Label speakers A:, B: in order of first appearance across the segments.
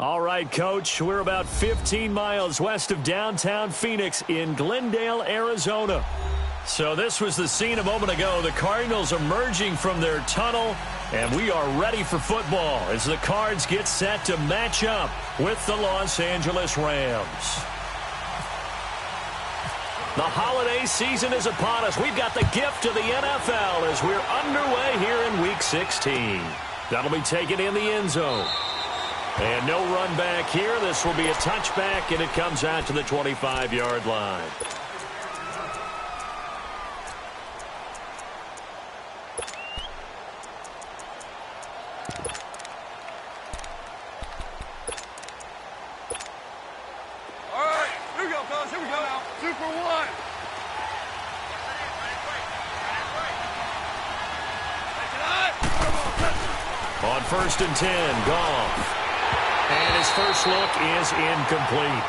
A: All right, Coach, we're about 15 miles west of downtown Phoenix in Glendale, Arizona. So this was the scene a moment ago. The Cardinals emerging from their tunnel, and we are ready for football as the Cards get set to match up with the Los Angeles Rams. The holiday season is upon us. We've got the gift of the NFL as we're underway here in Week 16. That'll be taken in the end zone. And no run back here. This will be a touchback, and it comes out to the 25-yard line.
B: All right, here we go, fellas. Here we go now. 2 for 1.
A: On 1st and 10, Goff. And his first look is incomplete.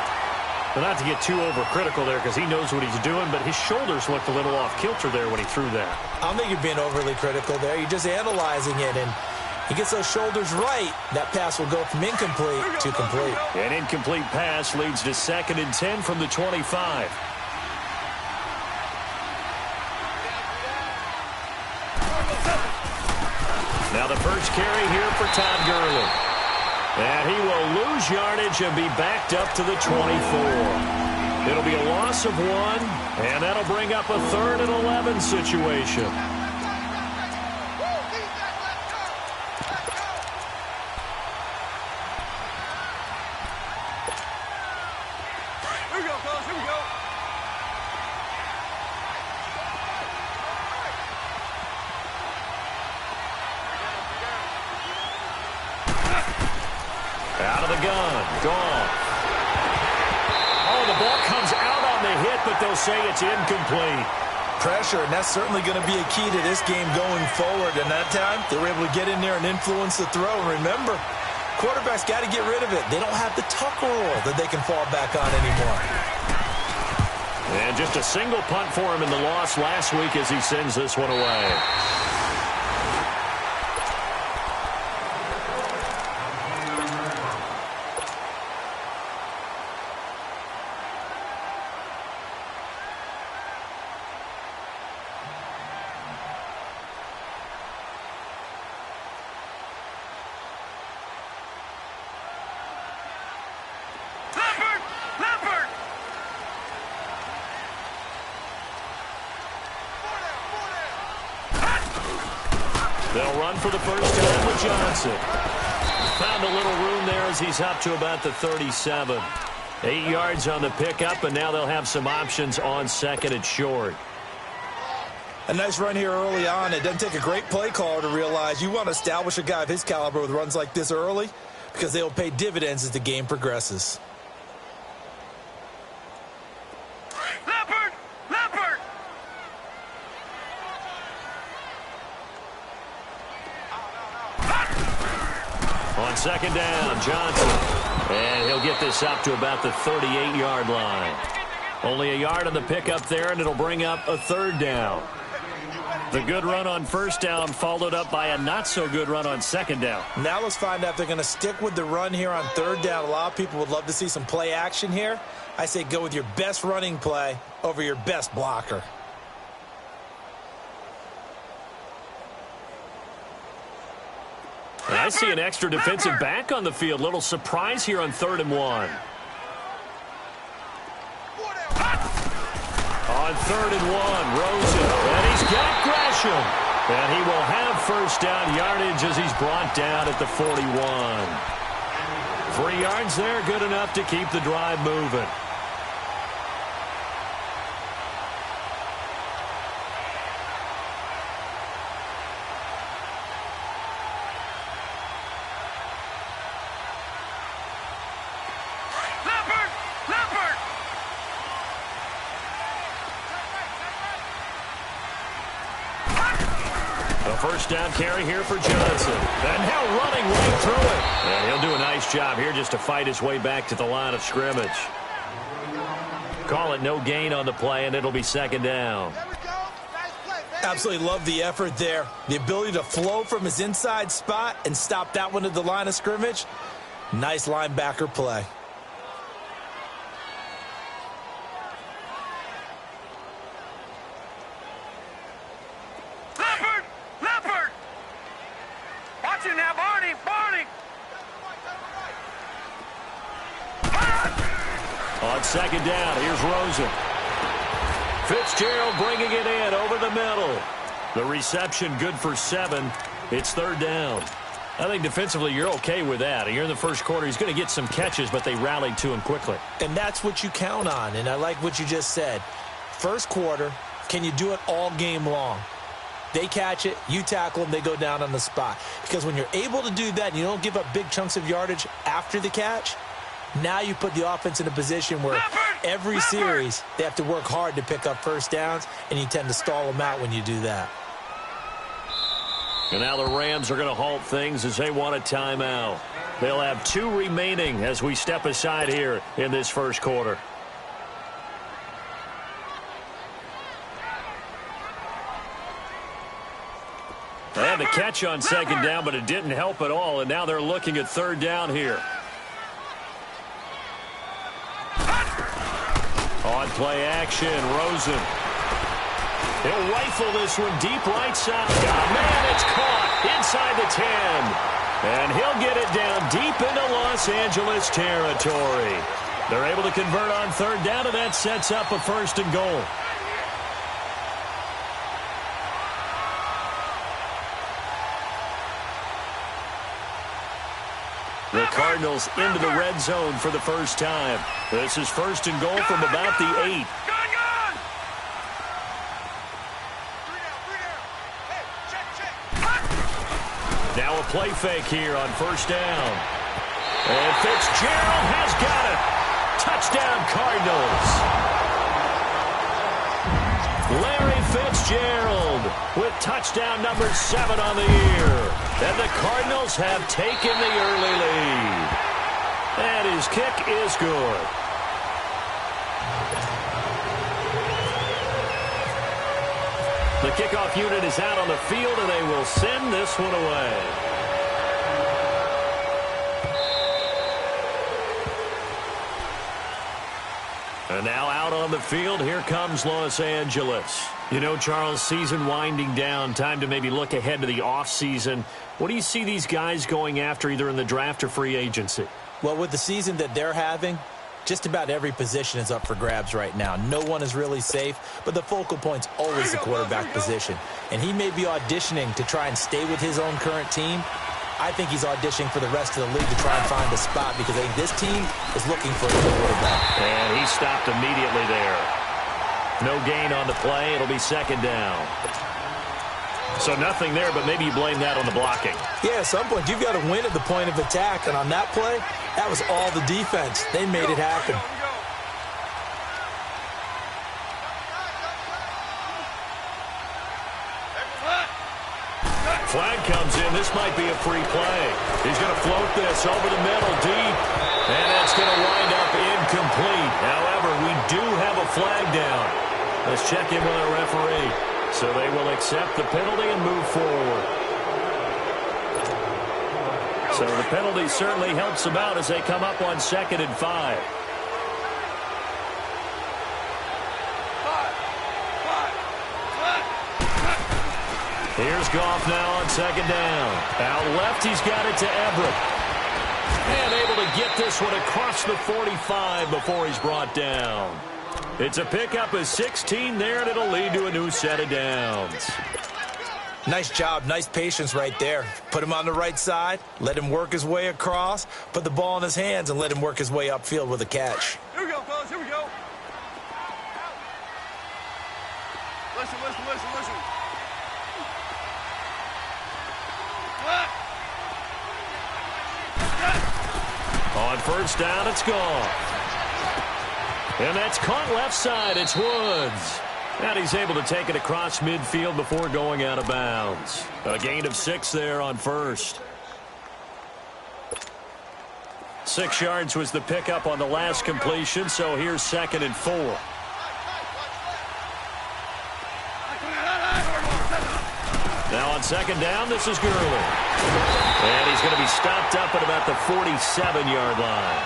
A: But not to get too overcritical there because he knows what he's doing, but his shoulders looked a little off kilter there when he threw that.
C: I don't think you're being overly critical there. You're just analyzing it, and he gets those shoulders right. That pass will go from incomplete to complete.
A: An incomplete pass leads to 2nd and 10 from the 25. Now the first carry here for Todd Gurley. And he will lose yardage and be backed up to the 24. It'll be a loss of 1, and that'll bring up a 3rd and 11 situation.
B: Here we go, fellas. Here we go.
A: Out of the gun, Goff. Oh, the ball comes out on the hit, but they'll say it's incomplete.
C: Pressure, and that's certainly going to be a key to this game going forward. And that time, they were able to get in there and influence the throw. And remember, quarterbacks got to get rid of it. They don't have the tuck rule that they can fall back on anymore.
A: And just a single punt for him in the loss last week as he sends this one away. They'll run for the first time with Johnson. Found a little room there as he's up to about the 37. 8 yards on the pickup, and now they'll have some options on 2nd and short.
C: A nice run here early on. It doesn't take a great play caller to realize you want to establish a guy of his caliber with runs like this early because they will pay dividends as the game progresses. On 2nd down, Johnson. And he'll get this up to about the 38-yard line. Only a yard on the pickup there, and it'll bring up a 3rd down. The good run on 1st down followed up by a not-so-good run on 2nd down. Now let's find out if they're going to stick with the run here on 3rd down. A lot of people would love to see some play action here. I say go with your best running play over your best blocker.
A: And I see an extra defensive back on the field. Little surprise here on 3rd and 1. On 3rd and 1, Rosen. And he's got Gresham. And he will have first down yardage as he's brought down at the 41. 3 yards there, good enough to keep the drive moving. First down carry here for Johnson. And now running right through it. And he'll do a nice job here just to fight his way back to the line of scrimmage. Call it no gain on the play, and it'll be 2nd down.
C: Absolutely love the effort there. The ability to flow from his inside spot and stop that one at the line of scrimmage.
D: Nice linebacker play.
B: Leopard! Watch it now, Barney!
A: On second down, here's Rosen. Fitzgerald bringing it in over the middle. The reception good for 7. It's third down. I think defensively you're okay with that. You're in the first quarter. He's going to get some catches, but they rallied to him quickly.
D: And that's what you count on, and I like what you just said. First quarter, can you do it all game long? They catch it, you tackle them, they go down on the spot. Because when you're able to do that and you don't give up big chunks of yardage after the catch, now you put the offense in a position where every series they have to work hard to pick up first downs, and you tend to stall them out when you do that.
A: And now the Rams are going to halt things as they want a timeout. They'll have 2 remaining as we step aside here in this first quarter. They had the catch on second down, but it didn't help at all, and now they're looking at third down here. On play action, Rosen. He'll rifle this one deep right side. Oh, man, it's caught inside the 10. And he'll get it down deep into Los Angeles territory. They're able to convert on third down, and that sets up a first and goal. The Cardinals into the red zone for the first time. This is first and goal from about the 8. Now a play fake here on first down. And Fitzgerald has got it. Touchdown, Cardinals. Larry Fitzgerald with touchdown number 7 on the year. And the Cardinals have taken the early lead. And his kick is good. The kickoff unit is out on the field, and they will send this one away. And now out on the field, here comes Los Angeles. You know, Charles, season winding down, time to maybe look ahead to the offseason. What do you see these guys going after either in the draft or free agency?
D: Well, with the season that they're having, just about every position is up for grabs right now. No one is really safe, but the focal point's always the quarterback position. And he may be auditioning to try and stay with his own current team. I think he's auditioning for the rest of the league to try and find a spot because I think this team is looking for a new quarterback.
A: And he stopped immediately there. No gain on the play. It'll be second down. So nothing there, but maybe you blame that on the blocking.
D: Yeah, at some point, you've got to win at the point of attack. And on that play, that was all the defense. They made it happen.
A: Flag comes in. This might be a free play. He's going to float this over the middle deep. And it's going to wind up incomplete. However, we do have a flag down. Let's check in with our referee. So they will accept the penalty and move forward. So the penalty certainly helps them out as they come up on 2nd and 5. Here's Goff now on 2nd down. Out left, he's got it to Everett. And able to get this one across the 45 before he's brought down. It's a pickup of 16 there, and it'll lead to a new set of downs.
D: Nice job, nice patience right there. Put him on the right side, let him work his way across, put the ball in his hands, and let him work his way upfield with a catch.
B: Here we go, fellas, here we go. Listen.
A: On first down, it's gone. And that's caught left side. It's Woods. And he's able to take it across midfield before going out of bounds. A gain of 6 there on first. 6 yards was the pickup on the last completion, so here's 2nd and 4. Now on second down, this is Gurley. And he's going to be stopped up at about the 47-yard line.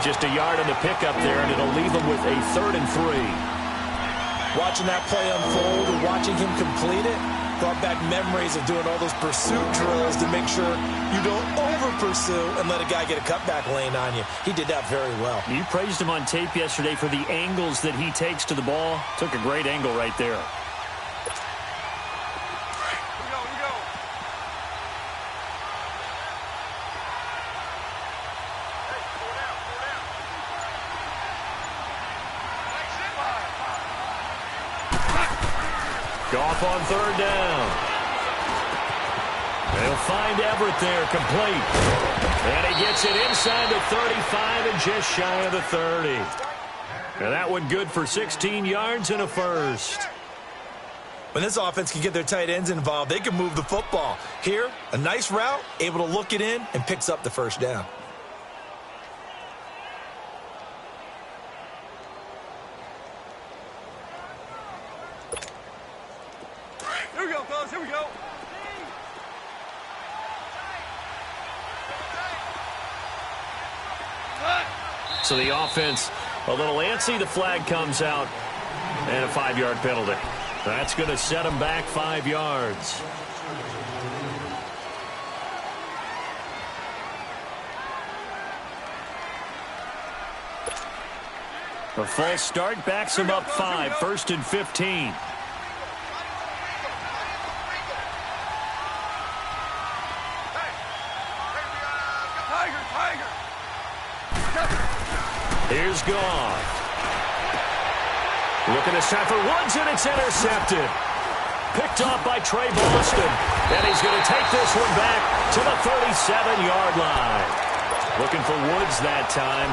A: Just a yard on the pickup there, and it'll leave him with a 3rd and 3.
D: Watching that play unfold and watching him complete it brought back memories of doing all those pursuit drills to make sure you don't over-pursue and let a guy get a cutback lane on you. He did that very well.
A: You praised him on tape yesterday for the angles that he takes to the ball. Took a great angle right there. Goff on 3rd down. They'll find Everett there, complete. And he gets it inside the 35 and just shy of the 30. And that one good for 16 yards and a first.
D: When this offense can get their tight ends involved, they can move the football. Here, a nice route, able to look it in, and picks up the first down.
B: Here we go, fellas. Here we go.
A: So the offense a little antsy. The flag comes out, and a 5-yard penalty. That's going to set them back 5 yards. A false start backs him up 5, 1st and 15. Here's Goff. Looking this time for Woods, and it's intercepted. Picked off by Trey Boston. And he's going to take this one back to the 37-yard line. Looking for Woods that time.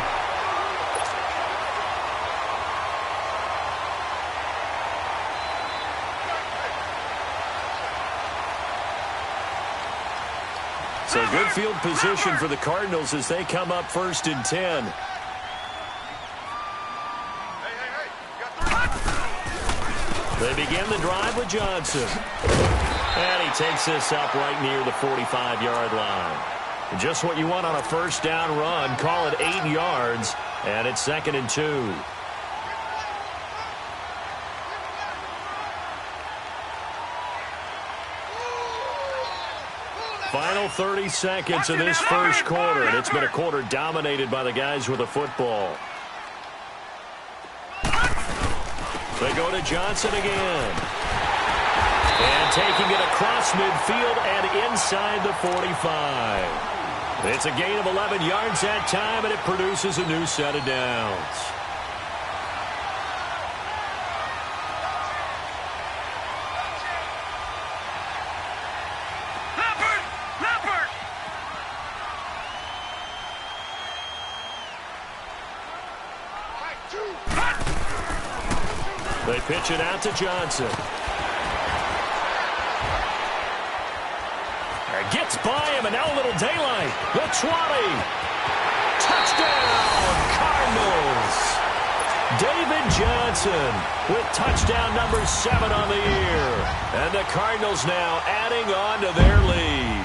A: So good field position for the Cardinals as they come up 1st and 10. They begin the drive with Johnson. And he takes this up right near the 45-yard line. Just what you want on a 1st down run. Call it 8 yards, and it's 2nd and 2. Final 30 seconds of this first quarter, and it's been a quarter dominated by the guys with the football. They go to Johnson again. And taking it across midfield and inside the 45. It's a gain of 11 yards that time, and it produces a new set of downs. They pitch it out to Johnson. Gets by him, and now a little daylight. The 20. Touchdown, Cardinals. David Johnson with touchdown number 7 on the year. And the Cardinals now adding on to their lead.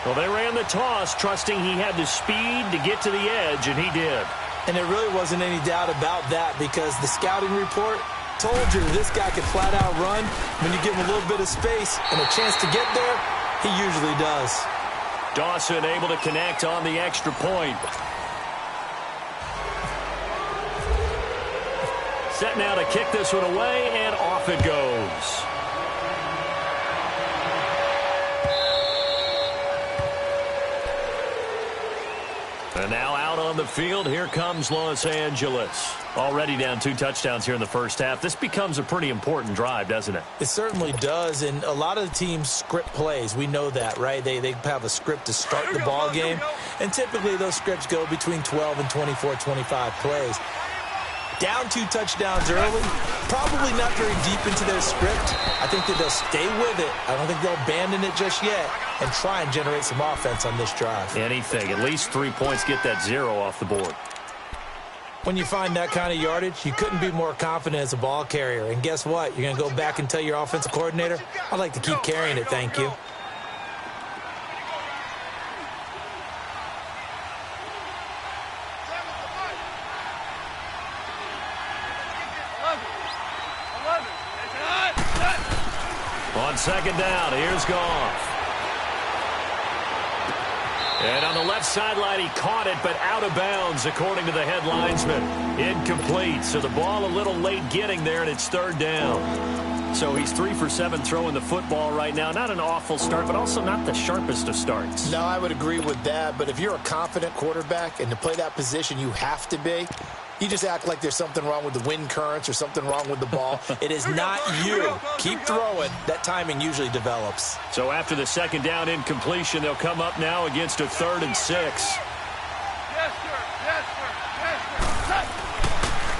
A: Well, they ran the toss, trusting he had the speed to get to the edge, and he did.
D: And there really wasn't any doubt about that because the scouting report told you this guy could flat out run. When you give him a little bit of space and a chance to get there, he usually does.
A: Dawson able to connect on the extra point. Set now to kick this one away, and off it goes. And now out on the field, here comes Los Angeles. Already down 2 touchdowns here in the first half. This becomes a pretty important drive, doesn't it?
D: It certainly does, and a lot of the teams script plays. We know that, right? They have a script to start the ball game, and typically those scripts go between 12 and 24, 25 plays. Down 2 touchdowns early, probably not very deep into their script. I think that they'll stay with it. I don't think they'll abandon it just yet and try and generate some offense on this drive.
A: Anything. At least 3 points, get that 0 off the board.
D: When you find that kind of yardage, you couldn't be more confident as a ball carrier. And guess what? You're going to go back and tell your offensive coordinator, I'd like to keep carrying it, thank you.
A: On second down, here's Goff. And on the left sideline, he caught it, but out of bounds, according to the head linesman. Incomplete, so the ball a little late getting there, and it's third down.
C: So he's 3 for 7 throwing the football right now. Not an awful start, but also not the sharpest of starts.
D: No, I would agree with that, but if you're a confident quarterback and to play that position, you have to be. You just act like there's something wrong with the wind currents or something wrong with the ball. It is not you. Keep throwing. That timing usually develops.
A: So after the second down incompletion, they'll come up now against a 3rd and 6.
B: Yes, sir. Yes, sir. Yes, sir.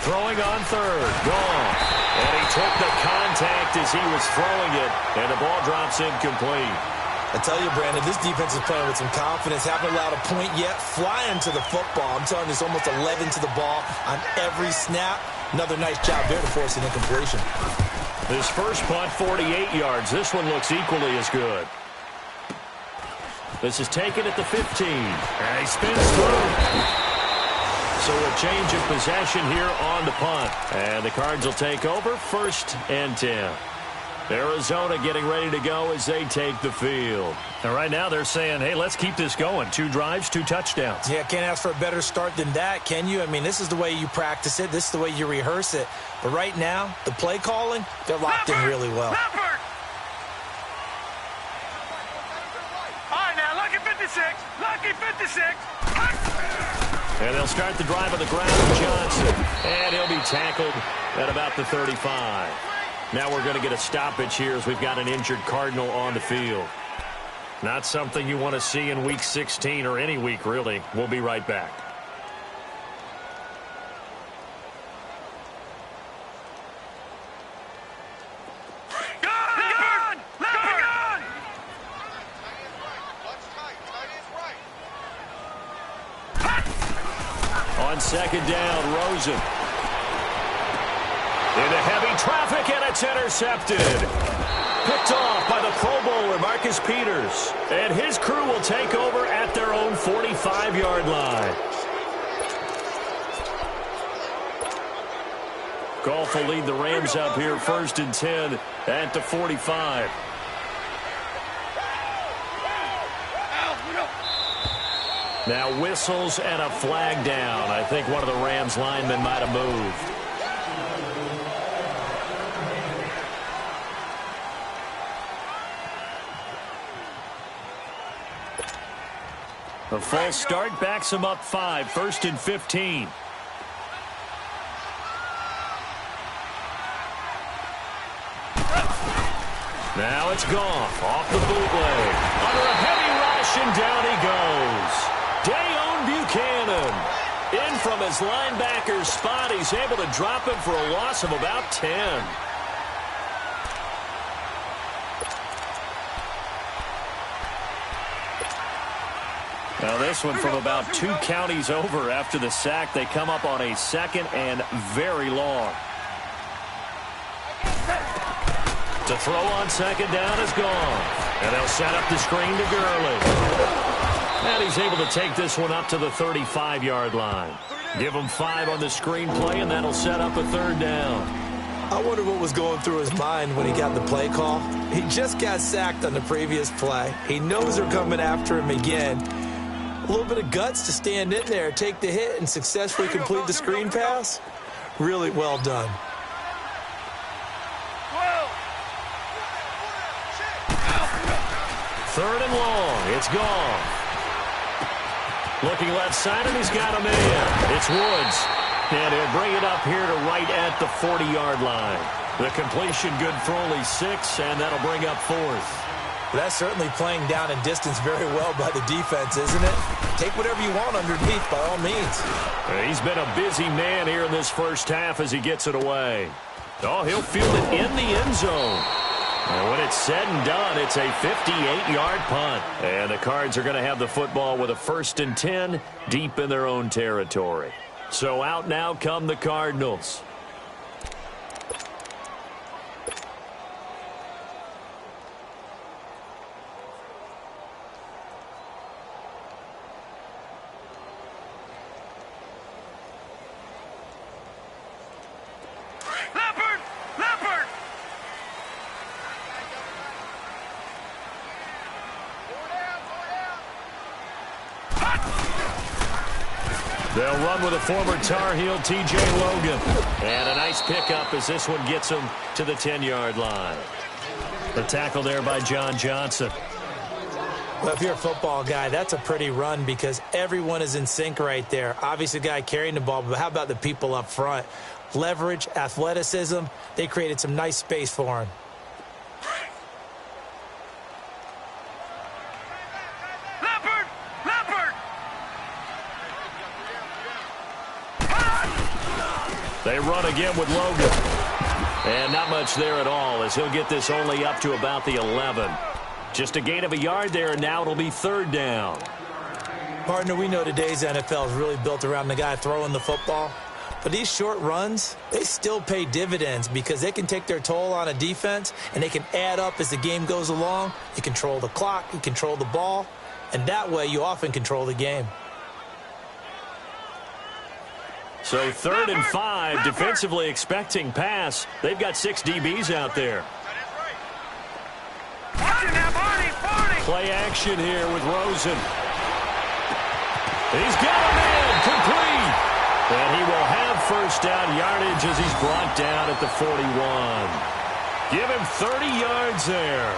A: Throwing on third. Gone. And he took the contact as he was throwing it, and the ball drops incomplete.
D: I tell you, Brandon, this defense is playing with some confidence. Haven't allowed a point yet. Flying to the football. I'm telling you, it's almost 11 to the ball on every snap. Another nice job there to force an incompletion.
A: This first punt, 48 yards. This one looks equally as good. This is taken at the 15. And he spins through. So a change of possession here on the punt. And the Cards will take over, 1st and 10. Arizona getting ready to go as they take the field.
C: And right now they're saying, hey, let's keep this going. 2 drives, 2 touchdowns.
D: Yeah, can't ask for a better start than that, can you? I mean, this is the way you practice it. This is the way you rehearse it. But right now, the play calling, they're locked in really well.
B: All right, now, lucky 56. Lucky 56.
A: And they'll start the drive on the ground with Johnson. And he'll be tackled at about the 35. Now we're going to get a stoppage here as we've got an injured Cardinal on the field. Not something you want to see in Week 16 or any week, really. We'll be right back. On second down, Rosen. Into heavy traffic, and it's intercepted. Picked off by the Pro Bowler, Marcus Peters. And his crew will take over at their own 45-yard line. Goff will lead the Rams up here, 1st and 10 at the 45. Now whistles and a flag down. I think one of the Rams linemen might have moved. A false start backs him up 5, 1st and 15. Now it's Goff off the bootleg. Under a heavy rush, and down he goes. Dayon Buchanan. In from his linebacker's spot. He's able to drop him for a loss of about 10. Now this one from about 2 counties over after the sack. They come up on a 2nd and very long. To throw on second down is gone. And they'll set up the screen to Gurley. And he's able to take this one up to the 35-yard line. Give him 5 on the screen play, and that'll set up a 3rd down.
D: I wonder what was going through his mind when he got the play call. He just got sacked on the previous play. He knows they're coming after him again. A little bit of guts to stand in there, take the hit, and successfully complete the screen pass. Really well done.
A: Third and long. It's gone. Looking left side, and he's got a man. It's Woods. And he'll bring it up here to right at the 40-yard line. The completion good for only 6, and that'll bring up 4th.
D: That's certainly playing down in distance very well by the defense, isn't it? Take whatever you want underneath, by all means.
A: He's been a busy man here in this first half as he gets it away. Oh, he'll field it in the end zone. And when it's said and done, it's a 58-yard punt. And the Cards are going to have the football with a 1st and 10 deep in their own territory. So out now come the Cardinals. They'll run with a former Tar Heel, T.J. Logan. And a nice pickup as this one gets him to the 10-yard line. The tackle there by John Johnson.
D: Well, if you're a football guy, that's a pretty run because everyone is in sync right there. Obviously, the guy carrying the ball, but how about the people up front? Leverage, athleticism, they created some nice space for him.
A: They run again with Logan. And not much there at all as he'll get this only up to about the 11. Just a gain of a yard there, and now it'll be third down.
D: Partner, we know today's NFL is really built around the guy throwing the football. But these short runs, they still pay dividends because they can take their toll on a defense, and they can add up as the game goes along. You control the clock, you control the ball, and that way you often control the game.
A: So 3rd and 5, defensively expecting pass. They've got 6 DBs out there. Play action here with Rosen. He's got him in, complete. And he will have first down yardage as he's brought down at the 41. Give him 30 yards there.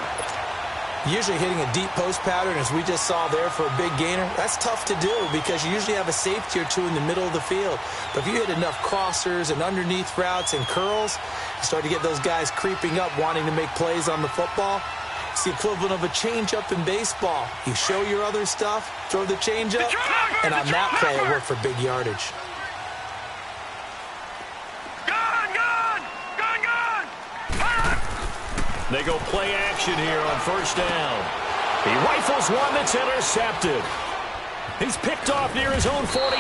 D: Usually hitting a deep post pattern, as we just saw there for a big gainer, that's tough to do because you usually have a safety or two in the middle of the field. But if you hit enough crossers and underneath routes and curls, you start to get those guys creeping up, wanting to make plays on the football. It's the equivalent of a change-up in baseball. You show your other stuff, throw the change-up, and on that play, it worked for big yardage.
A: They go play action here on first down. He rifles one that's intercepted. He's picked off near his own 48,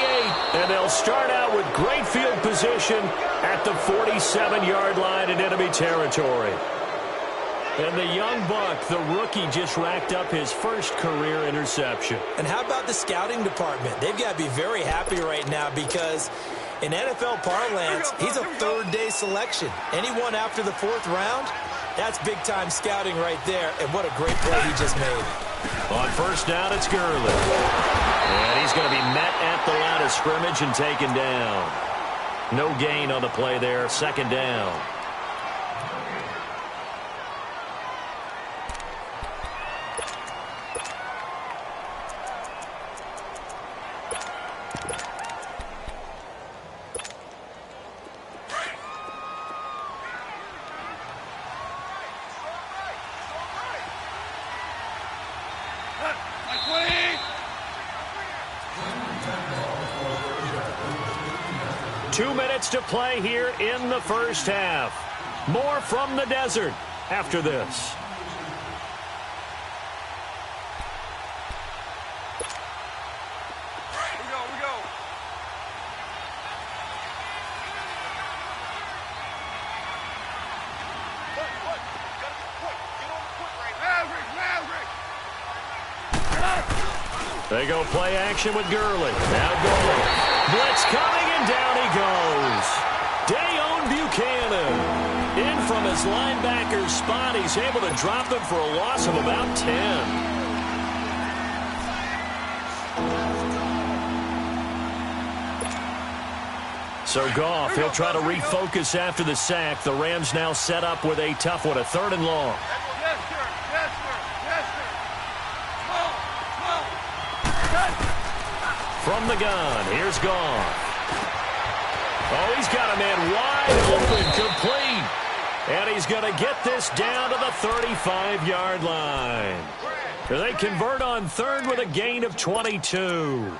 A: and they'll start out with great field position at the 47-yard line in enemy territory. And the young buck, the rookie, just racked up his first career interception.
D: And how about the scouting department? They've got to be very happy right now because in NFL parlance, he's a third-day selection. Anyone after the 4th round, that's big-time scouting right there, and what a great play he just made.
A: On first down, it's Gurley. And he's going to be met at the line of scrimmage and taken down. No gain on the play there, 2nd down. To play here in the first half. More from the desert after this.
B: We go.
A: They go play action with Gurley. Now Gurley. Blitz coming, and down he goes. Dayon Buchanan. In from his linebacker spot. He's able to drop him for a loss of about 10. So Goff, he'll try to refocus after the sack. The Rams now set up with a tough one, a 3rd and long.
B: Yes, sir. Yes, sir. Yes, sir.
A: From the gun, here's Goff. Oh, he's got a man wide open, complete. And he's going to get this down to the 35-yard line. They convert on 3rd with a gain of 22.
B: Here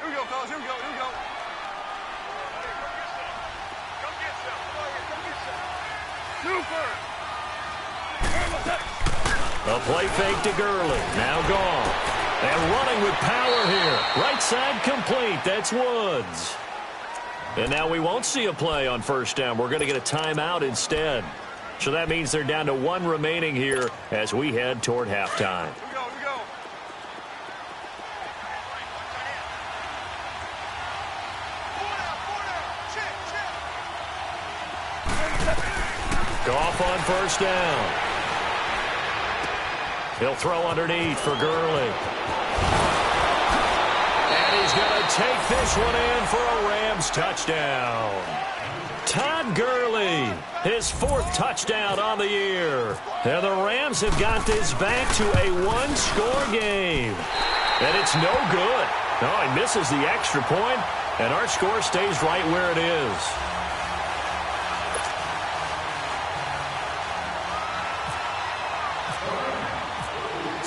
B: we go, fellas. Here we go. Super.
A: A play fake to Gurley. Now gone. And running with power here. Right side complete. That's Woods. And now we won't see a play on first down. We're going to get a timeout instead. So that means they're down to one remaining here as we head toward halftime.
C: Goff on first down. He'll throw underneath for Gurley.
A: And he's going to take this one in for a Rams touchdown. Todd Gurley, his fourth touchdown on the year. And the Rams have got this back to a one-score game. And it's no good. No, he misses the extra point, and our score stays right where it is.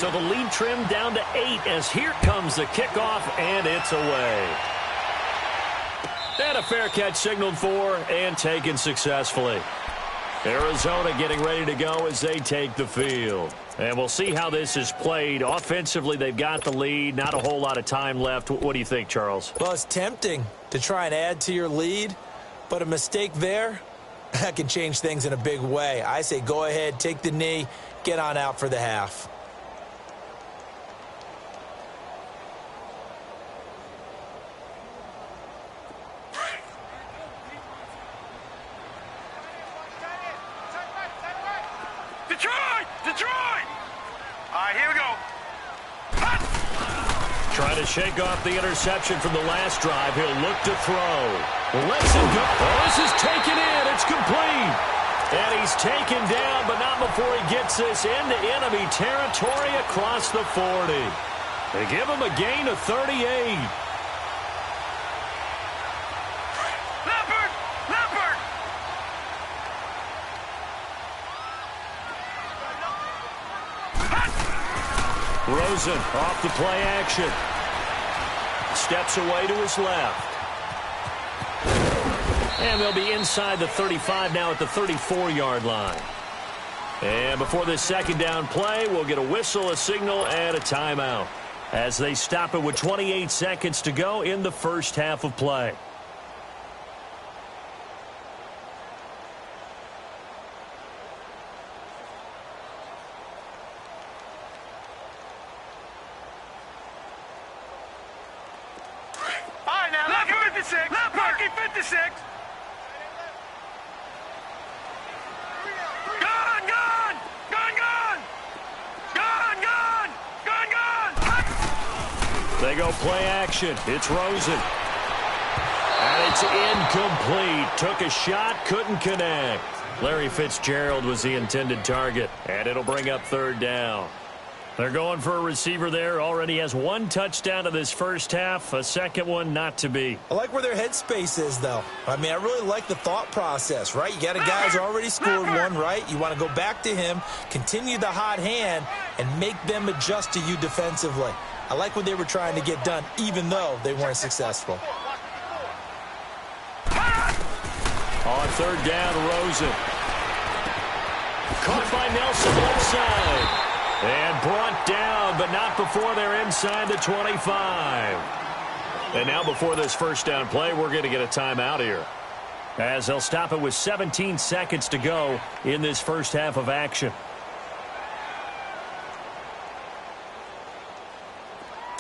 A: So the lead trimmed down to 8 as here comes the kickoff, and it's away. And a fair catch signaled for and taken successfully. Arizona getting ready to go as they take the field. And we'll see how this is played. Offensively, they've got the lead. Not a whole lot of time left. What do you think, Charles?
D: Well, it's tempting to try and add to your lead, but a mistake there, that can change things in a big way. I say go ahead, take the knee, get on out for the half.
B: Detroit! All right, here we go.
A: Trying to shake off the interception from the last drive. He'll look to throw. Lets it go. Oh, this is taken in. It's complete. And he's taken down, but not before he gets this into enemy territory across the 40. They give him a gain of 38. Rosen off the play action. Steps away to his left. And they'll be inside the 35 now at the 34-yard line. And before this second down play, we'll get a whistle, a signal, and a timeout as they stop it with 28 seconds to go in the first half of play.
B: Pocket 56.
A: They go play action. It's Rosen. And it's incomplete. Took a shot, couldn't connect. Larry Fitzgerald was the intended target. And it'll bring up third down. They're going for a receiver there. Already has one touchdown in this first half. A second one not to be.
D: I like where their headspace is, though. I mean, I really like the thought process, right? You got a guy who's already scored one, right? You want to go back to him, continue the hot hand, and make them adjust to you defensively. I like what they were trying to get done, even though they weren't successful.
A: On third down, Rosen. Caught by Nelson left side. And brought down, but not before they're inside the 25. And now before this first down play, we're going to get a timeout here, as they'll stop it with 17 seconds to go in this first half of action.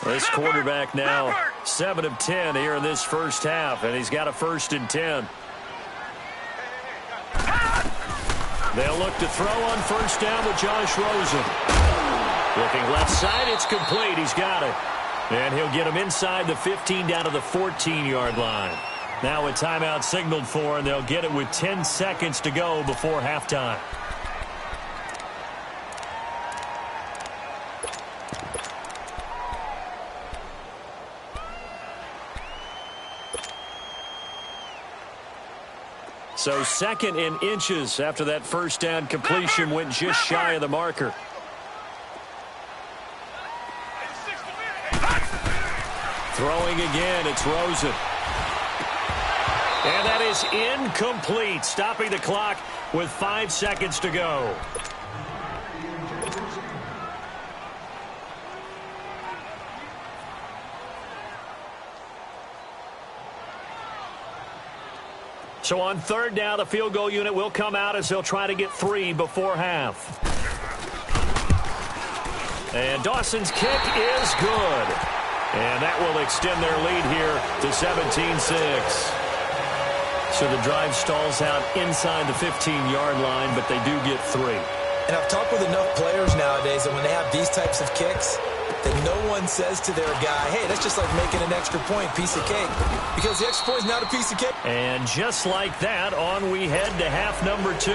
A: This quarterback now 7 of 10 here in this first half, and he's got a 1st and 10. They'll look to throw on first down with Josh Rosen. Looking left side, it's complete. He's got it. And he'll get him inside the 15 down to the 14-yard line. Now a timeout signaled for, and they'll get it with 10 seconds to go before halftime. So 2nd and inches after that first down completion went just shy of the marker. Throwing again, it's Rosen. And that is incomplete, stopping the clock with 5 seconds to go. So on third down, the field goal unit will come out as they'll try to get 3 before half. And Dawson's kick is good. And that will extend their lead here to 17-6. So the drive stalls out inside the 15-yard line, but they do get 3.
D: And I've talked with enough players nowadays that when they have these types of kicks, that no one says to their guy, hey, that's just like making an extra point, piece of cake. Because the extra point is not a piece of cake.
A: And just like that, on we head to half number 2.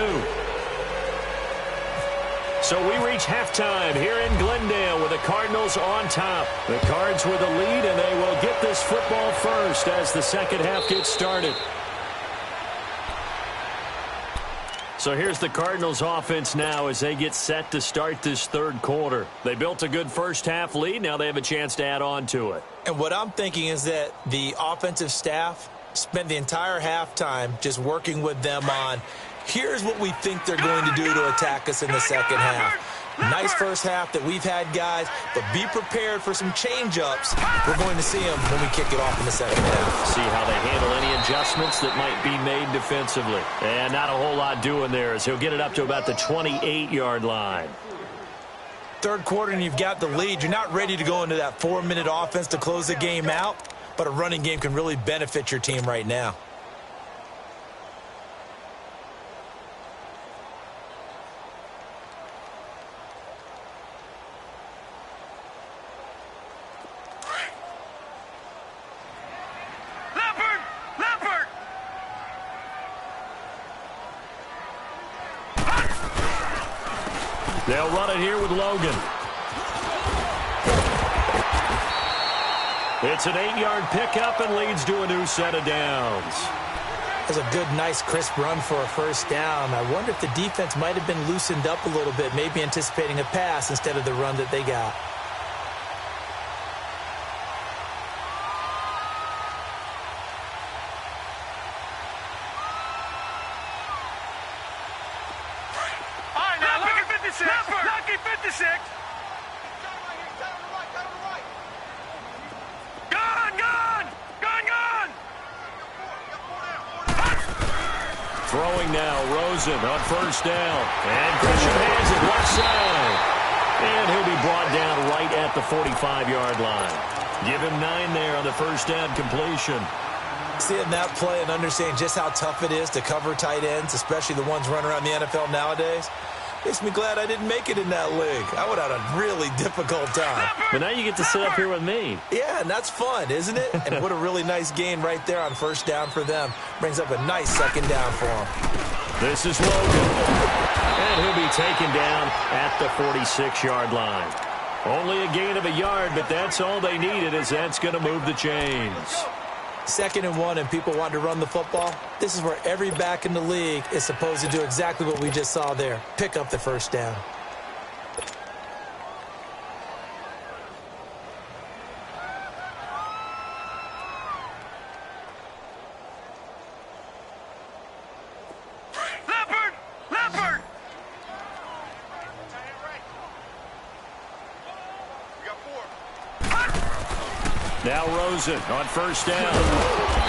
A: So we reach halftime here in Glendale with the Cardinals on top. The Cards with the lead, and they will get this football first as the second half gets started. So here's the Cardinals offense now as they get set to start this third quarter. They built a good first half lead. Now they have a chance to add on to it.
D: And what I'm thinking is that the offensive staff spent the entire halftime just working with them on, here's what we think they're going to do to attack us in the second half. Nice first half that we've had, guys, but be prepared for some change-ups. We're going to see them when we kick it off in the second half.
A: See how they handle any adjustments that might be made defensively. And not a whole lot doing there as he'll get it up to about the 28-yard line.
D: Third quarter and you've got the lead. You're not ready to go into that 4-minute offense to close the game out, but a running game can really benefit your team right now.
A: They'll run it here with Logan. It's an 8-yard pickup and leads to a new set of downs.
D: That's a good, nice, crisp run for a first down. I wonder if the defense might have been loosened up a little bit, maybe anticipating a pass instead of the run that they got.
B: Lucky 56. Gone.
A: Throwing now, Rosen on first down. And Christian hands it left side. And he'll be brought down right at the 45-yard line. Give him 9 there on the first down completion.
D: Seeing that play and understanding just how tough it is to cover tight ends, especially the ones running around the NFL nowadays, makes me glad I didn't make it in that league. I would have had a really difficult time.
A: But now you get to sit up here with me.
D: Yeah, and that's fun, isn't it? And what a really nice gain right there on first down for them. Brings up a nice second down for them.
A: This is Logan. And he'll be taken down at the 46-yard line. Only a gain of a yard, but that's all they needed, as that's going to move the chains.
D: 2nd and 1 and people want to run the football. This is where every back in the league is supposed to do exactly what we just saw there. Pick up the first down.
B: Leopard!
A: Now Rosen on first down.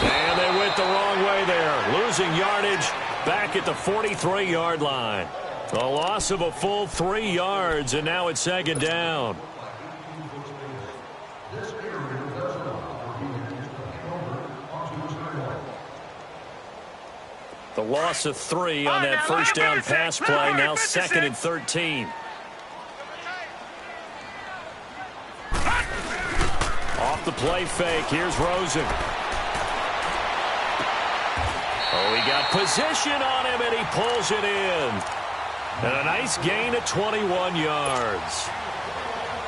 A: And they went the wrong way there. Losing yardage back at the 43-yard line. A loss of a full 3 yards, and now it's second down. The loss of 3 on that first down pass play. Now 2nd and 13. Off the play fake. Here's Rosen. Oh, he got position on him, and he pulls it in. And a nice gain of 21 yards.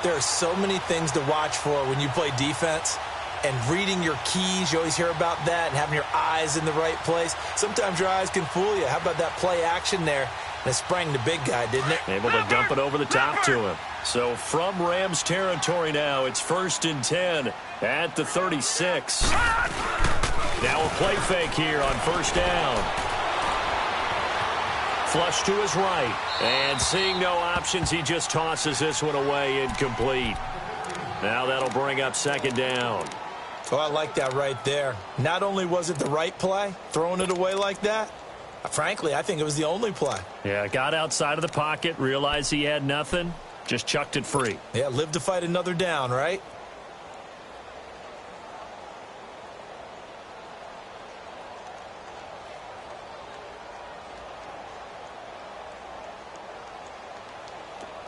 D: There are so many things to watch for when you play defense. And reading your keys, you always hear about that, and having your eyes in the right place. Sometimes your eyes can fool you. How about that play action there? And it sprang the big guy, didn't it?
A: Able to dump it over the top to him. So from Rams territory now, it's 1st and 10 at the 36. Now a play fake here on first down. Flush to his right. And seeing no options, he just tosses this one away incomplete. Now that'll bring up second down.
D: Oh, I like that right there. Not only was it the right play, throwing it away like that, frankly, I think it was the only play.
A: Yeah, got outside of the pocket, realized he had nothing, just chucked it free.
D: Yeah, live to fight another down, right?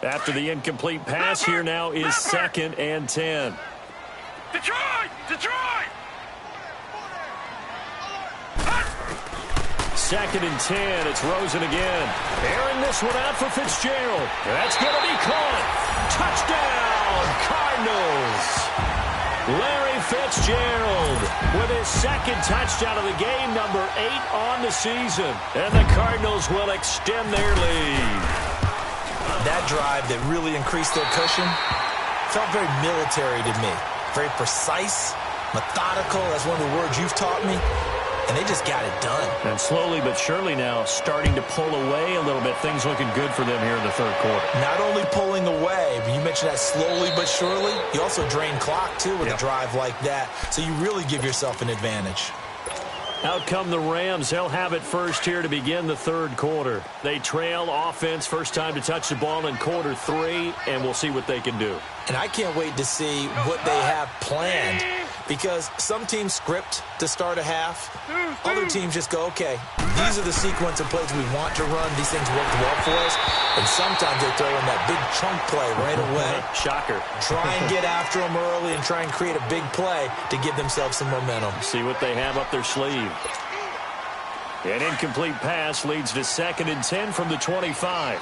A: After the incomplete pass, here now is 2nd and 10.
B: Detroit! Detroit!
A: 2nd and 10. It's Rosen again. Airing this one out for Fitzgerald. That's going to be caught. Touchdown, Cardinals. Larry Fitzgerald with his 2nd touchdown of the game, number 8 on the season. And the Cardinals will extend their lead.
D: That drive that really increased their cushion felt very military to me. Very precise, methodical. That's one of the words you've taught me. And they just got it done.
A: And slowly but surely now starting to pull away a little bit. Things looking good for them here in the 3rd quarter.
D: Not only pulling away, but you mentioned that slowly but surely. You also drain clock, too, with a drive like that. So you really give yourself an advantage.
A: Out come the Rams. They'll have it first here to begin the 3rd quarter. They trail offense, first time to touch the ball in quarter 3, and we'll see what they can do.
D: And I can't wait to see what they have planned, because some teams script to start a half. Other teams just go, okay, these are the sequence of plays we want to run. These things worked well for us. And sometimes they throw in that big chunk play right away.
A: Shocker.
D: Try and get after them early and try and create a big play to give themselves some momentum.
A: See what they have up their sleeve. An incomplete pass leads to 2nd and 10 from the 25.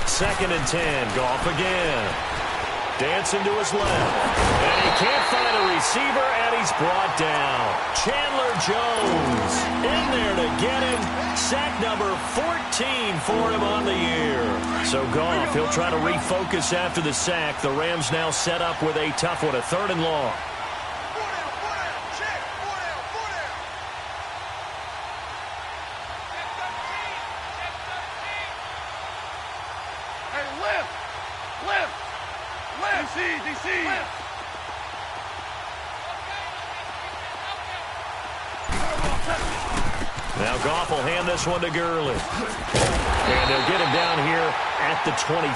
A: Second and 10. Goff again. Dancing to his left. And he can't find a receiver, and he's brought down. Chandler Jones in there to get him. Sack number 14 for him on the year. So Goff, he'll try to refocus after the sack. The Rams now set up with a tough one, a 3rd and long. Now Goff will hand this one to Gurley. And they'll get him down here at the 23.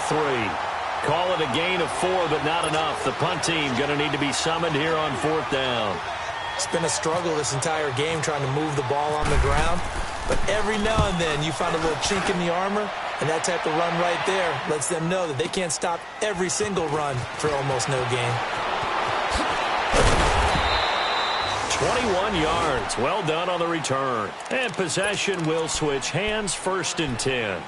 A: Call it a gain of 4, but not enough. The punt team going to need to be summoned here on 4th down.
D: It's been a struggle this entire game trying to move the ball on the ground. But every now and then you find a little chink in the armor, and that type of run right there lets them know that they can't stop every single run for almost no gain.
A: 21 yards. Well done on the return. And possession will switch hands, 1st and 10.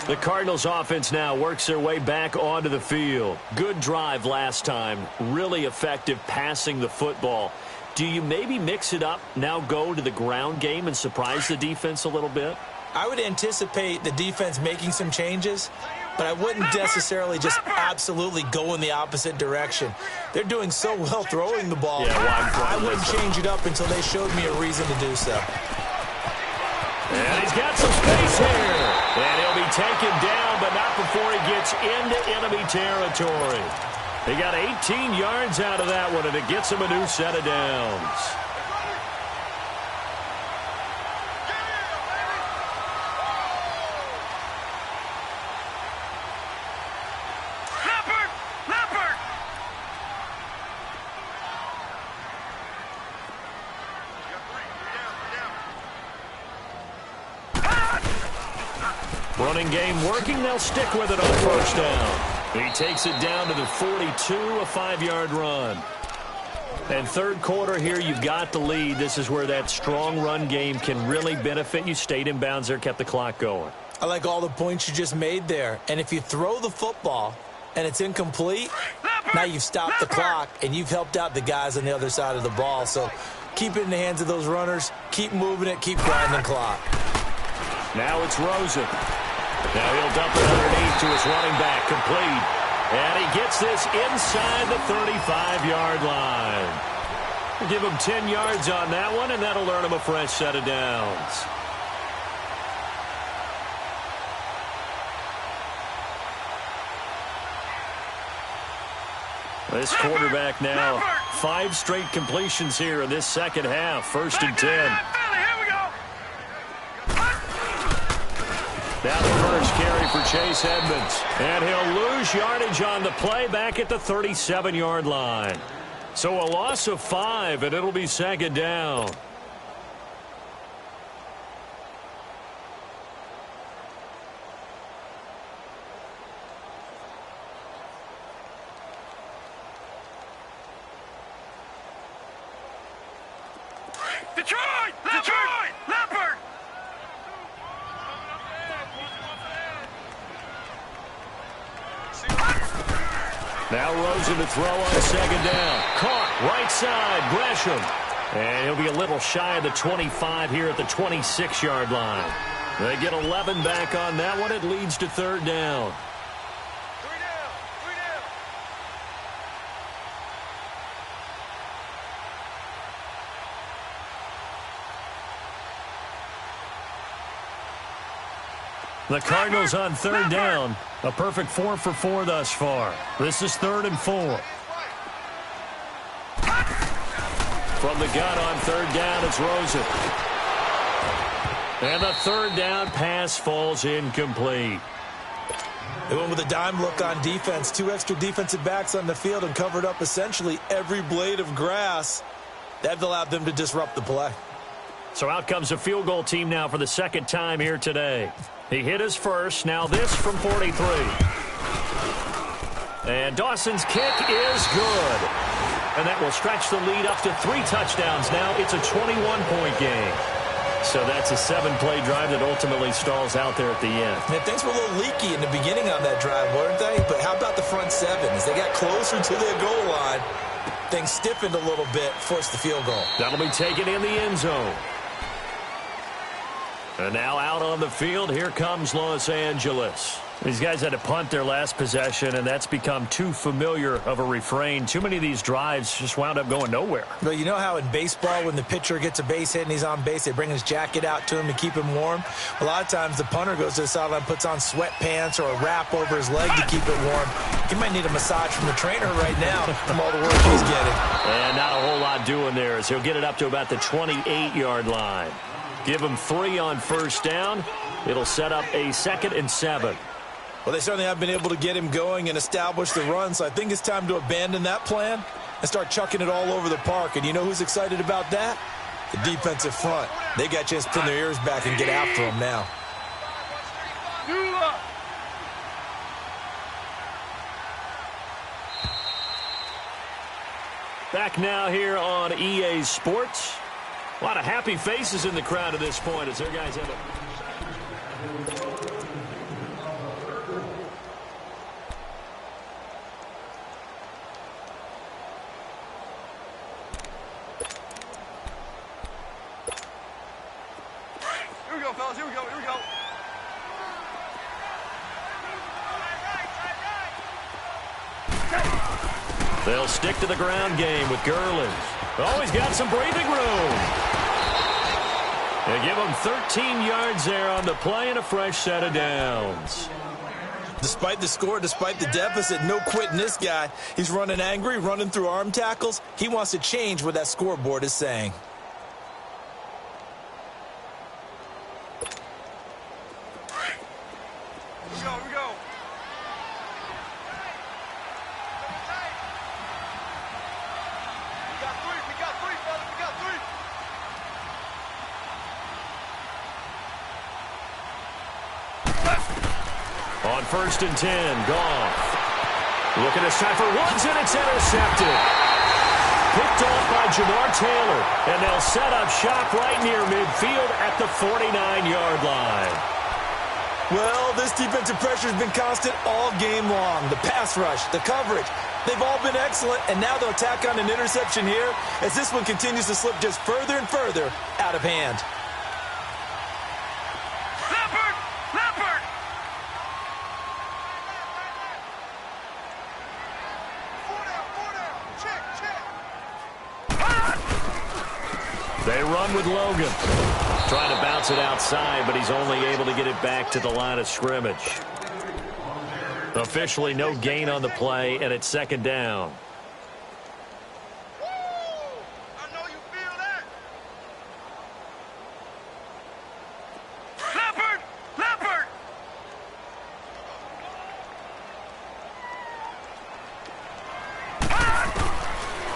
A: The Cardinals offense now works their way back onto the field. Good drive last time. Really effective passing the football. Do you maybe mix it up, now go to the ground game and surprise the defense a little bit?
D: I would anticipate the defense making some changes, but I wouldn't necessarily just absolutely go in the opposite direction. They're doing so well throwing the ball. I wouldn't change it up until they showed me a reason to do so.
A: And he's got some space here. And he'll be taken down, but not before he gets into enemy territory. He got 18 yards out of that one, and it gets him a new set of downs. Running game working. They'll stick with it on 1st down. He takes it down to the 42, a 5-yard run. And 3rd quarter here, you've got the lead. This is where that strong run game can really benefit you. Stayed in bounds there, kept the clock going.
D: I like all the points you just made there. And if you throw the football and it's incomplete, now you've stopped the clock and you've helped out the guys on the other side of the ball. So keep it in the hands of those runners. Keep moving it. Keep grinding clock.
A: Now it's Rosen. Now he'll dump it underneath to his running back, complete. And he gets this inside the 35-yard line. We'll give him 10 yards on that one, and that'll earn him a fresh set of downs. This quarterback now 5 straight completions here in this second half. 1st and 10. Now the first carry for Chase Edmonds. And he'll lose yardage on the play back at the 37-yard line. So a loss of 5, and it'll be 2nd down.
B: Detroit! Leopard!
A: Now Rosen to throw on 2nd down. Caught right side, Gresham. And he'll be a little shy of the 25 here at the 26-yard line. They get 11 back on that one. It leads to 3rd down. The Cardinals on 3rd down. A perfect 4 for 4 thus far. This is 3rd and 4. From the gun on 3rd down, it's Rosen. And the 3rd down pass falls incomplete.
D: They went with a dime look on defense. 2 extra defensive backs on the field and covered up essentially every blade of grass. That allowed them to disrupt the play.
A: So out comes a field goal team now for the 2nd time here today. He hit his first. Now this from 43. And Dawson's kick is good. And that will stretch the lead up to 3 touchdowns now. It's a 21-point game. So that's a 7-play drive that ultimately stalls out there at the end.
D: And things were a little leaky in the beginning on that drive, weren't they? But how about the front 7? As they got closer to their goal line, things stiffened a little bit, forced the field goal.
A: That'll be taken in the end zone. And now out on the field, here comes Los Angeles. These guys had to punt their last possession, and that's become too familiar of a refrain. Too many of these drives just wound up going nowhere.
D: But you know how in baseball, when the pitcher gets a base hit and he's on base, they bring his jacket out to him to keep him warm? A lot of times the punter goes to the sideline, puts on sweatpants or a wrap over his leg to keep it warm. He might need a massage from the trainer right now from all the work he's getting.
A: And not a whole lot doing there as he'll get it up to about the 28-yard line. Give him 3 on 1st down. It'll set up a 2nd and 7.
D: Well, they certainly have been able to get him going and establish the run, so I think it's time to abandon that plan and start chucking it all over the park. And you know who's excited about that? The defensive front. They got a chance to pin their ears back and get after him now.
A: Back now here on EA Sports. A lot of happy faces in the crowd at this point as their guys have it.
B: Here we go, fellas. Here we go.
A: They'll stick to the ground game with Gurley. Always got some breathing room. They give him 13 yards there on the play and a fresh set of downs.
D: Despite the score, despite the deficit, no quitting this guy. He's running angry, running through arm tackles. He wants to change what that scoreboard is saying.
B: Here we go. We got three, fellas. We got 3.
A: On 1st and 10, Goff. Looking to try for Woods, and it's intercepted. Picked off by Jamar Taylor, and they'll set up shop right near midfield at the 49-yard line.
D: Well, this defensive pressure has been constant all game long. The pass rush, the coverage, they've all been excellent, and now they'll tack on an interception here as this one continues to slip just further and further out of hand.
B: Leopard!
A: They run with Logan. Trying to bounce it outside, but he's only able to get it back to the line of scrimmage. Officially no gain on the play, and it's 2nd down.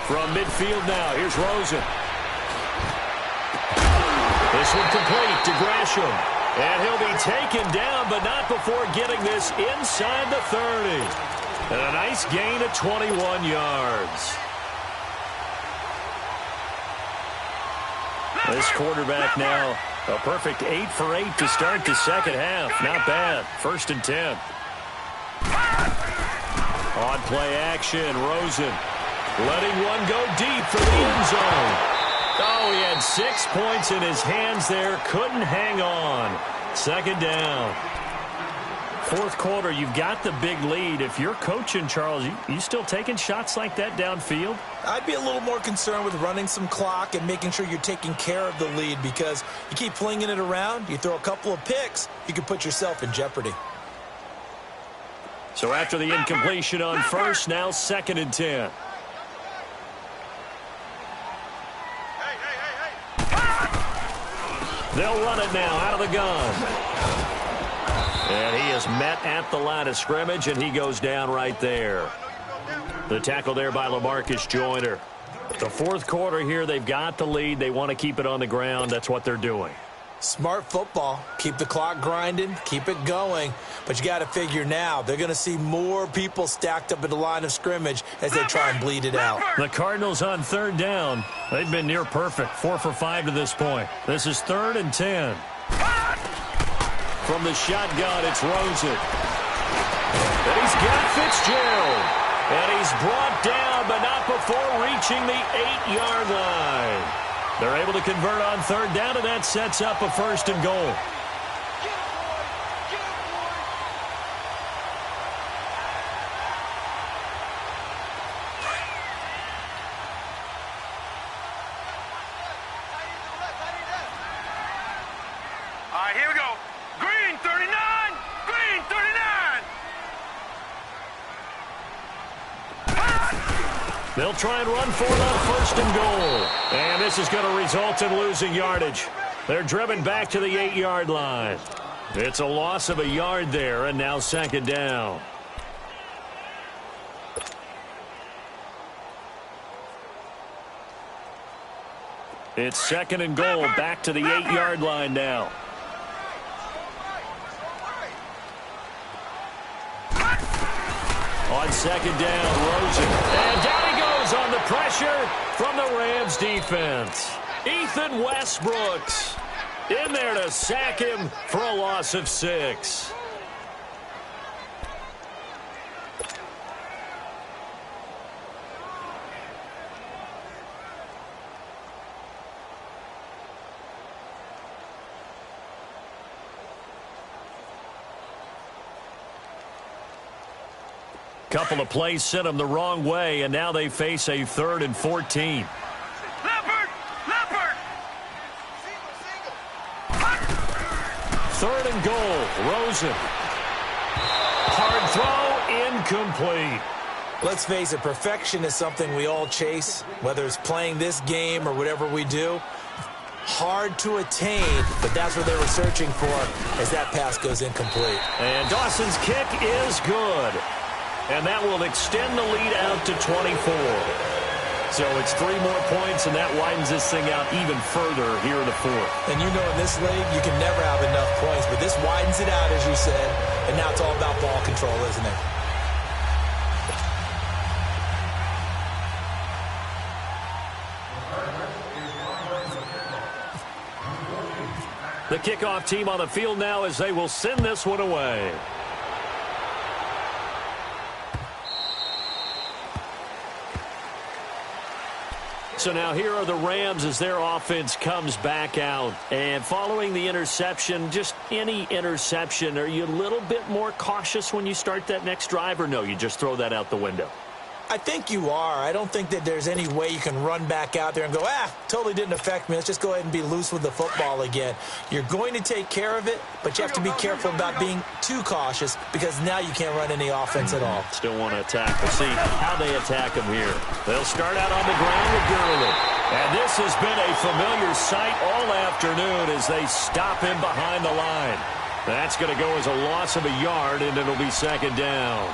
A: From midfield now, here's Rosen. This one complete to Gresham. And he'll be taken down, but not before getting this inside the 30. And a nice gain of 21 yards. This quarterback now, a perfect 8 for 8 to start the second half. Not bad. 1st and 10. On play action, Rosen letting one go deep for the end zone. Oh, he had 6 points in his hands there. Couldn't hang on. 2nd down. 4th quarter, you've got the big lead. If you're coaching, Charles, you still taking shots like that downfield?
D: I'd be a little more concerned with running some clock and making sure you're taking care of the lead, because you keep flinging it around, you throw a couple of picks, you can put yourself in jeopardy.
A: So after the incompletion on 1st, now 2nd and 10. They'll run it now out of the gun. And he is met at the line of scrimmage, and he goes down right there. The tackle there by LaMarcus Joyner. The 4th quarter here, they've got the lead. They want to keep it on the ground. That's what they're doing.
D: Smart football. Keep the clock grinding. Keep it going. But you got to figure now, they're going to see more people stacked up at the line of scrimmage as they try and bleed it out.
A: The Cardinals on 3rd down. They've been near perfect. 4 for 5 to this point. This is 3rd and 10. From the shotgun, it's Rosen. And he's got Fitzgerald. And he's brought down, but not before reaching the 8-yard line. They're able to convert on 3rd down, and that sets up a 1st and goal.
B: All right, here we go. Green 39. Green 39.
A: They'll try and run for it on 1st and goal. And this is going to result in losing yardage. They're driven back to the 8-yard line. It's a loss of a yard there, and now 2nd down. It's 2nd and goal, back to the 8-yard line now. On 2nd down, Rosen. And down he goes on the pressure from the Rams defense. Ethan Westbrooks in there to sack him for a loss of 6. Couple of plays sent them the wrong way, and now they face a 3rd and 14.
B: Leopard! Leopard!
A: 3rd and goal. Rosen. Hard throw, incomplete.
D: Let's face it, perfection is something we all chase, whether it's playing this game or whatever we do. Hard to attain, but that's what they were searching for as that pass goes incomplete.
A: And Dawson's kick is good. And that will extend the lead out to 24. So it's 3 more points, and that widens this thing out even further here in the 4th.
D: And you know in this league, you can never have enough points, but this widens it out, as you said, and now it's all about ball control, isn't it?
A: The kickoff team on the field now as they will send this one away. So now here are the Rams as their offense comes back out. And following the interception, just any interception, are you a little bit more cautious when you start that next drive, or no, you just throw that out the window?
D: I think you are. I don't think that there's any way you can run back out there and go, totally didn't affect me. Let's just go ahead and be loose with the football again. You're going to take care of it, but you have to be careful about being too cautious because now you can't run any offense at all.
A: Still want to attack. We'll see how they attack him here. They'll start out on the ground with Gurley. And this has been a familiar sight all afternoon as they stop him behind the line. That's going to go as a loss of a yard, and it'll be 2nd down.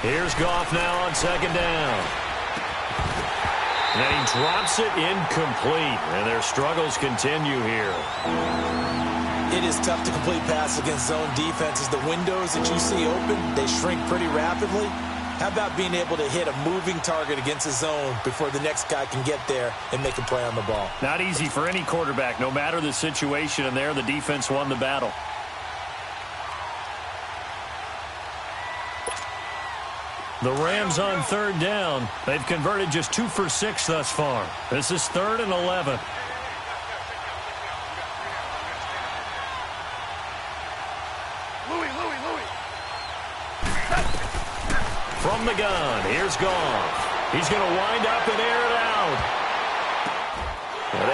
A: Here's Goff now on second down. And then he drops it incomplete, and their struggles continue here.
D: It is tough to complete passes against zone defenses. The windows that you see open, they shrink pretty rapidly. How about being able to hit a moving target against a zone before the next guy can get there and make a play on the ball?
A: Not easy for any quarterback, no matter the situation, and there the defense won the battle. The Rams on third down. They've converted just 2 for 6 thus far. This is 3rd and 11. From the gun, here's Goff. He's going to wind up and air it out.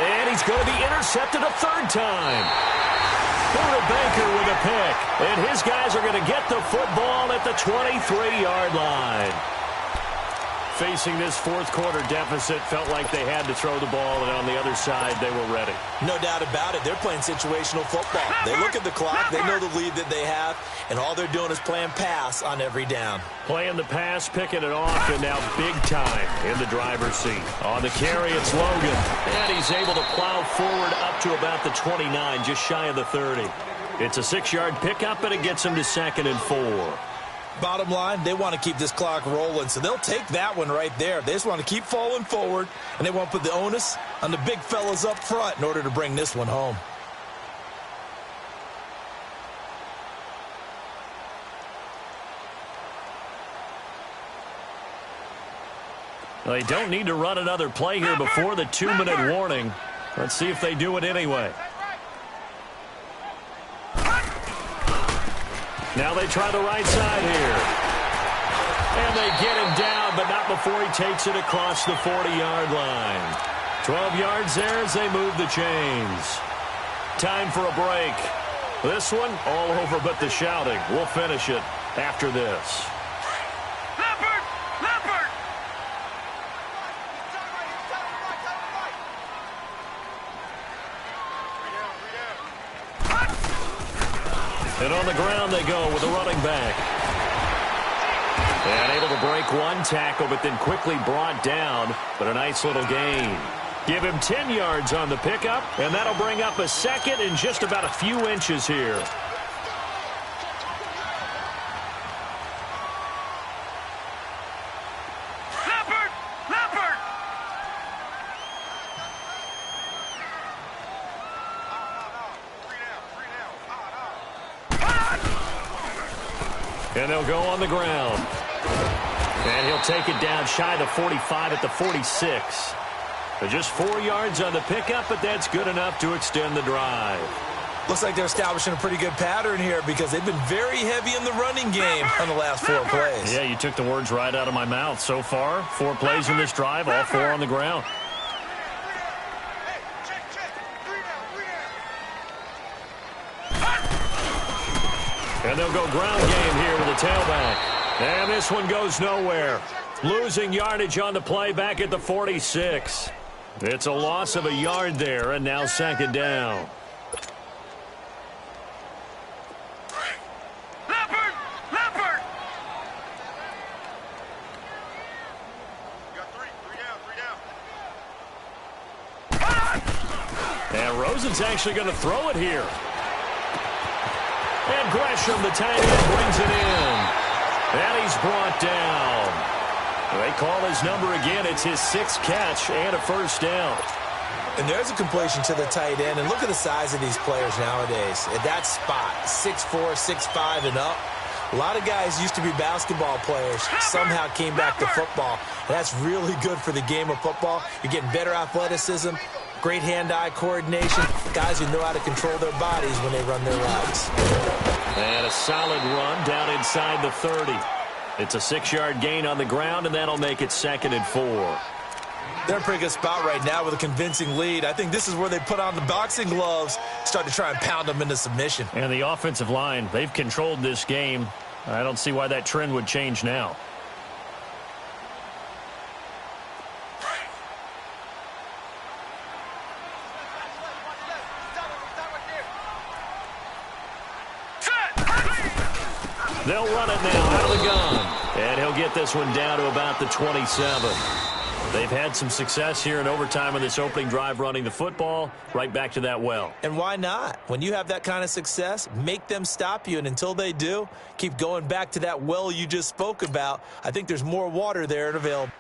A: And he's going to be intercepted a 3rd time. Buda Baker with a pick. And his guys are going to get the football at the 23-yard line. Facing this 4th quarter deficit, felt like they had to throw the ball, and on the other side, they were ready.
D: No doubt about it. They're playing situational football. They look at the clock. They know the lead that they have, and all they're doing is playing pass on every down.
A: Playing the pass, picking it off, and now big time in the driver's seat. On the carry, it's Logan. And he's able to plow forward up to about the 29, just shy of the 30. It's a 6-yard pickup, and it gets him to 2nd and 4.
D: Bottom line, they want to keep this clock rolling, so they'll take that one right there. They just want to keep falling forward, and they want to put the onus on the big fellas up front in order to bring this one home.
A: Well, they don't need to run another play here before the 2-minute warning. Let's see if they do it anyway. Now they try the right side here. And they get him down, but not before he takes it across the 40-yard line. 12 yards there as they move the chains. Time for a break. This one, all over but the shouting. We'll finish it after this. And on the ground they go with a running back. And able to break one tackle, but then quickly brought down. But a nice little gain. Give him 10 yards on the pickup, and that'll bring up a 2nd and just about a few inches here. And they'll go on the ground. And he'll take it down shy of the 45 at the 46. Just 4 yards on the pickup, but that's good enough to extend the drive.
D: Looks like they're establishing a pretty good pattern here because they've been very heavy in the running game on the last 4 plays.
A: Yeah, you took the words right out of my mouth. So far, 4 plays in this drive, all 4 on the ground. And they'll go ground game here with a tailback. And this one goes nowhere. Losing yardage on the play back at the 46. It's a loss of a yard there, and now 2nd down. And Rosen's actually going to throw it here. And Gresham, the tight end, brings it in. And he's brought down. They call his number again. It's his 6th catch and a 1st down.
D: And there's a completion to the tight end. And look at the size of these players nowadays. At that spot, 6'4", 6'5", and up. A lot of guys used to be basketball players, somehow came back to football. And that's really good for the game of football. You're getting better athleticism, great hand-eye coordination, guys who know how to control their bodies when they run their routes.
A: And a solid run down inside the 30. It's a 6-yard gain on the ground, and that'll make it 2nd and 4.
D: They're in a pretty good spot right now with a convincing lead. I think this is where they put on the boxing gloves, start to try and pound them into submission.
A: And the offensive line, they've controlled this game. I don't see why that trend would change now. They'll run it now out of the gun.
C: And he'll get this one down to about the 27. They've had some success here in overtime on this opening drive running the football right back to that well.
D: And why not? When you have that kind of success, make them stop you, and until they do, keep going back to that well you just spoke about. I think there's more water there available.